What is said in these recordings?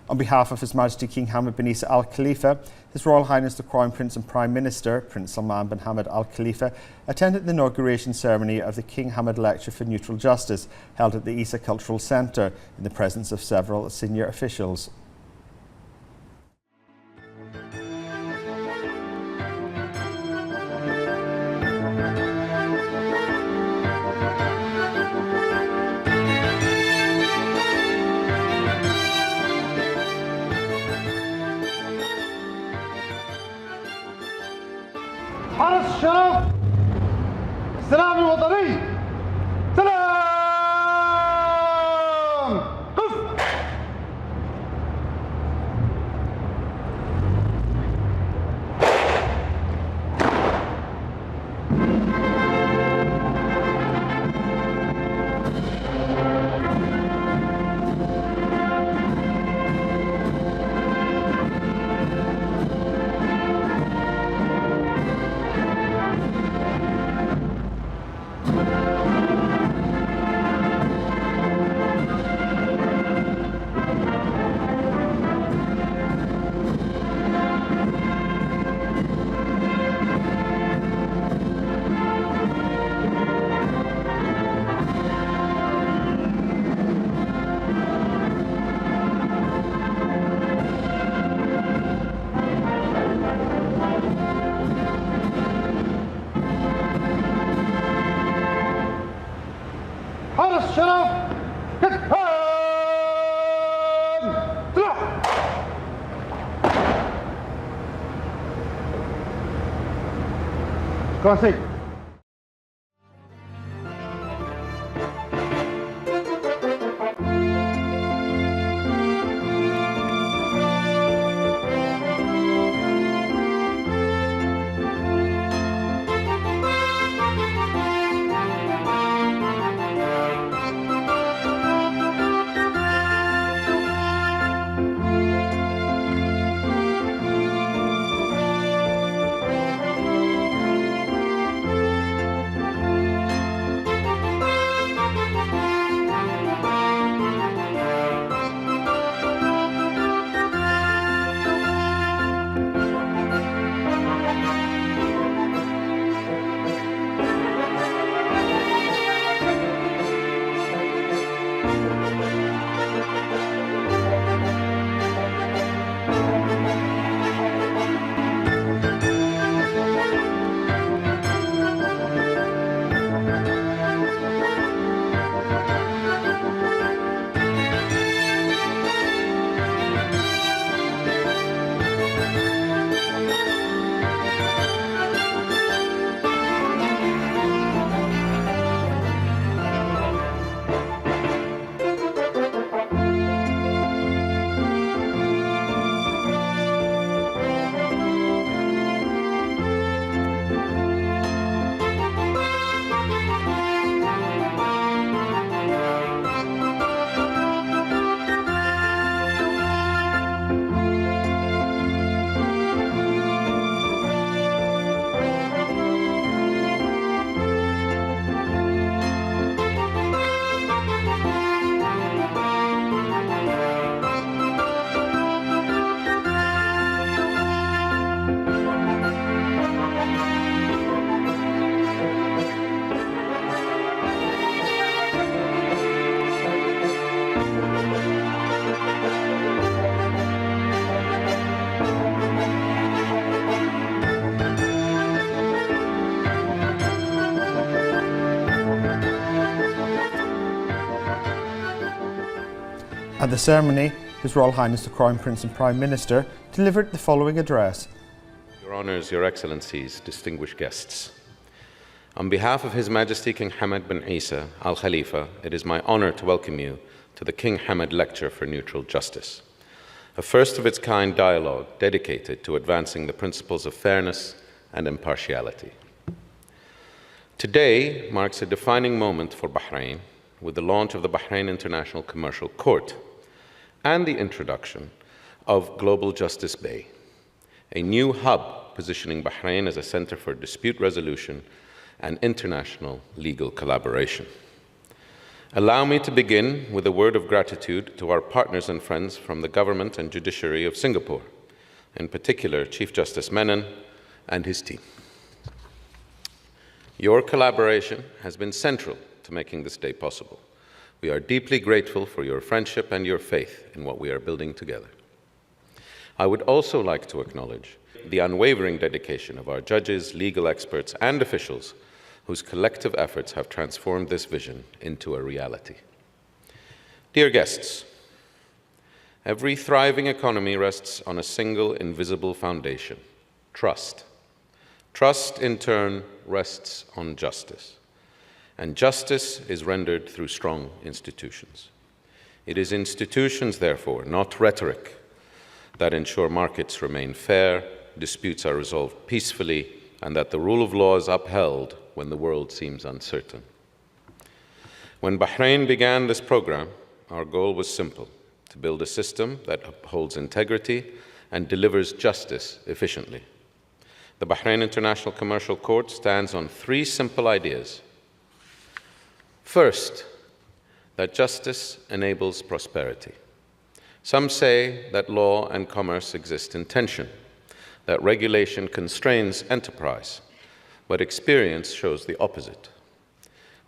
On behalf of His Majesty King Hamad bin Isa Al Khalifa, His Royal Highness the Crown Prince and Prime Minister, Prince Salman bin Hamad Al Khalifa, attended the inauguration ceremony of the King Hamad Lecture for Neutral Justice, held at the Isa Cultural Centre, in the presence of several senior officials. حرس الشرف السلام الوطني سلام قف حرس الشرف كتفان سلاح كراسي At the ceremony, His Royal Highness the Crown Prince and Prime Minister delivered the following address. Your Honours, Your Excellencies, distinguished guests. On behalf of His Majesty King Hamad bin Isa Al Khalifa, it is my honour to welcome you to the King Hamad Lecture for Neutral Justice, a first-of-its-kind dialogue dedicated to advancing the principles of fairness and impartiality. Today marks a defining moment for Bahrain with the launch of the Bahrain International Commercial Court and the introduction of Global Justice Bay, a new hub positioning Bahrain as a center for dispute resolution and international legal collaboration. Allow me to begin with a word of gratitude to our partners and friends from the government and judiciary of Singapore, in particular Chief Justice Menon and his team. Your collaboration has been central to making this day possible. We are deeply grateful for your friendship and your faith in what we are building together. I would also like to acknowledge the unwavering dedication of our judges, legal experts, and officials whose collective efforts have transformed this vision into a reality. Dear guests, every thriving economy rests on a single invisible foundation: trust. Trust, in turn, rests on justice. And justice is rendered through strong institutions. It is institutions, therefore, not rhetoric, that ensure markets remain fair, disputes are resolved peacefully, and that the rule of law is upheld when the world seems uncertain. When Bahrain began this program, our goal was simple: to build a system that upholds integrity and delivers justice efficiently. The Bahrain International Commercial Court stands on three simple ideas. First, that justice enables prosperity. Some say that law and commerce exist in tension, that regulation constrains enterprise, but experience shows the opposite.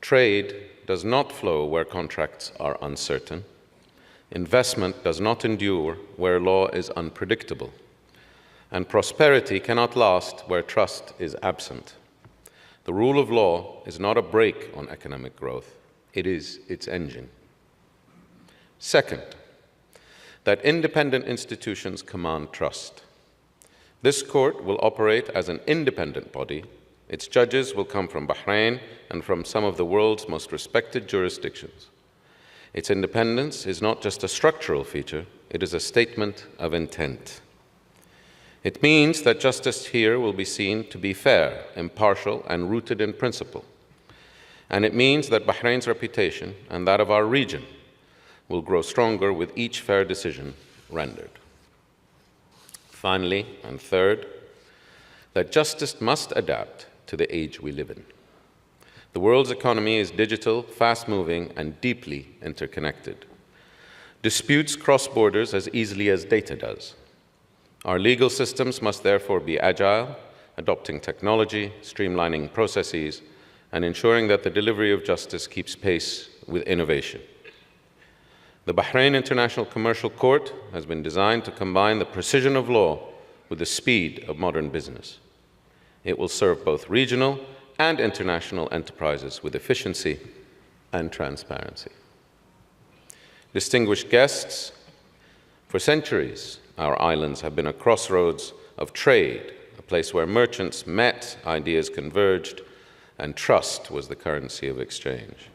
Trade does not flow where contracts are uncertain. Investment does not endure where law is unpredictable. And prosperity cannot last where trust is absent. The rule of law is not a brake on economic growth, it is its engine. Second, that independent institutions command trust. This court will operate as an independent body. Its judges will come from Bahrain and from some of the world's most respected jurisdictions. Its independence is not just a structural feature, it is a statement of intent. It means that justice here will be seen to be fair, impartial, and rooted in principle. And it means that Bahrain's reputation and that of our region will grow stronger with each fair decision rendered. Finally, and third, that justice must adapt to the age we live in. The world's economy is digital, fast-moving, and deeply interconnected. Disputes cross borders as easily as data does. Our legal systems must therefore be agile, adopting technology, streamlining processes, and ensuring that the delivery of justice keeps pace with innovation. The Bahrain International Commercial Court has been designed to combine the precision of law with the speed of modern business. It will serve both regional and international enterprises with efficiency and transparency. Distinguished guests, for centuries, our islands have been a crossroads of trade, a place where merchants met, ideas converged, and trust was the currency of exchange.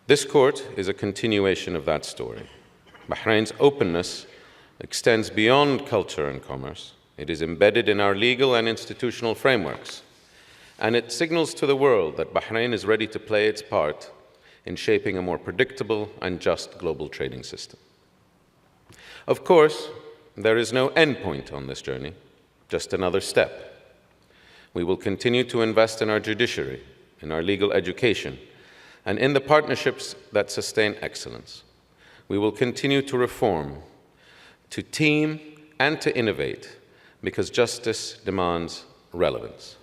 This court is a continuation of that story. Bahrain's openness extends beyond culture and commerce. It is embedded in our legal and institutional frameworks, and it signals to the world that Bahrain is ready to play its part in shaping a more predictable and just global trading system. Of course, there is no endpoint on this journey, just another step. We will continue to invest in our judiciary, in our legal education, and in the partnerships that sustain excellence. We will continue to reform, to team, and to innovate, because justice demands relevance.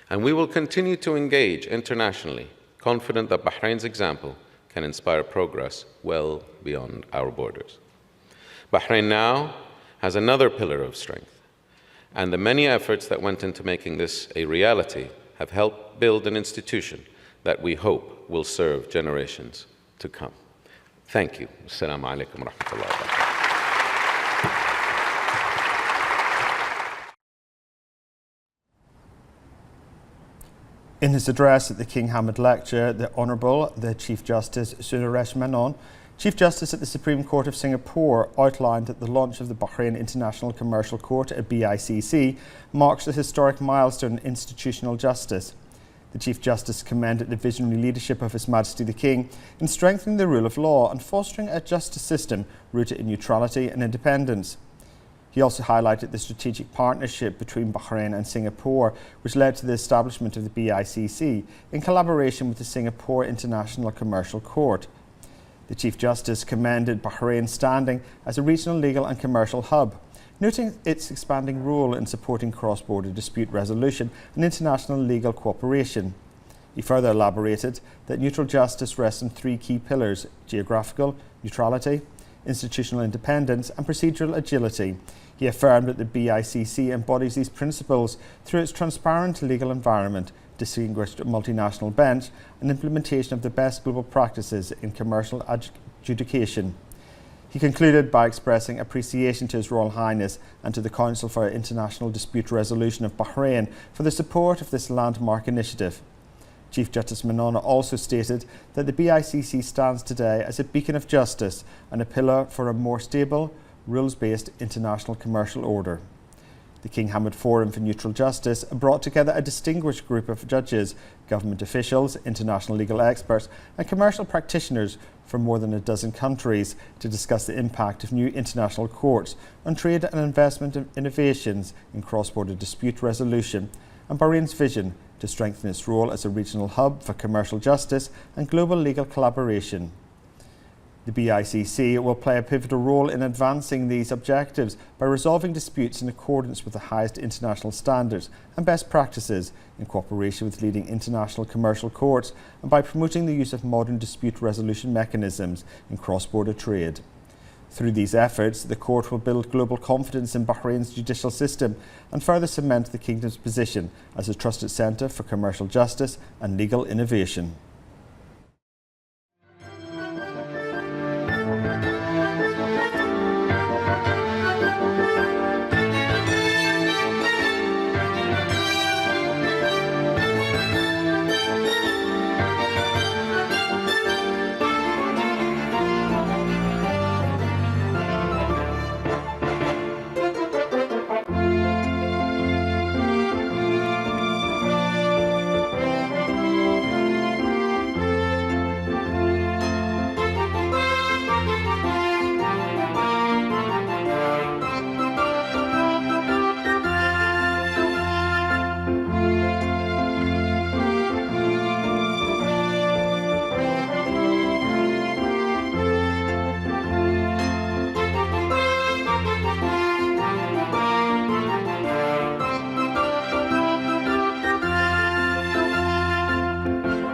And we will continue to engage internationally, confident that Bahrain's example can inspire progress well beyond our borders. Bahrain now has another pillar of strength, and the many efforts that went into making this a reality have helped build an institution that we hope will serve generations to come. Thank you. Assalamu alaikum wa rahmatullahi wa barakatuh. In his address at the King Hamad Lecture, the Honourable, the Chief Justice Suresh Menon, Chief Justice at the Supreme Court of Singapore, outlined that the launch of the Bahrain International Commercial Court, a BICC, marks a historic milestone in institutional justice. The Chief Justice commended the visionary leadership of His Majesty the King in strengthening the rule of law and fostering a justice system rooted in neutrality and independence. He He also highlighted the strategic partnership between Bahrain and Singapore, which led to the establishment of the BICC in collaboration with the Singapore International Commercial Court. The Chief Justice commended Bahrain's standing as a regional legal and commercial hub, noting its expanding role in supporting cross-border dispute resolution and international legal cooperation. He further elaborated that neutral justice rests on three key pillars: geographical neutrality, institutional independence and procedural agility. He affirmed that the BICC embodies these principles through its transparent legal environment, distinguished multinational bench and implementation of the best global practices in commercial adjudication. He concluded by expressing appreciation to His Royal Highness and to the Council for International Dispute Resolution of Bahrain for the support of this landmark initiative. Chief Justice Manona also stated that the BICC stands today as a beacon of justice and a pillar for a more stable, rules-based international commercial order. The King Hamad Forum for Neutral Justice brought together a distinguished group of judges, government officials, international legal experts and commercial practitioners from more than a dozen countries to discuss the impact of new international courts on trade and investment innovations in cross-border dispute resolution and Bahrain's vision to strengthen its role as a regional hub for commercial justice and global legal collaboration. The BICC will play a pivotal role in advancing these objectives by resolving disputes in accordance with the highest international standards and best practices in cooperation with leading international commercial courts and by promoting the use of modern dispute resolution mechanisms in cross-border trade. Through these efforts, the court will build global confidence in Bahrain's judicial system and further cement the kingdom's position as a trusted centre for commercial justice and legal innovation.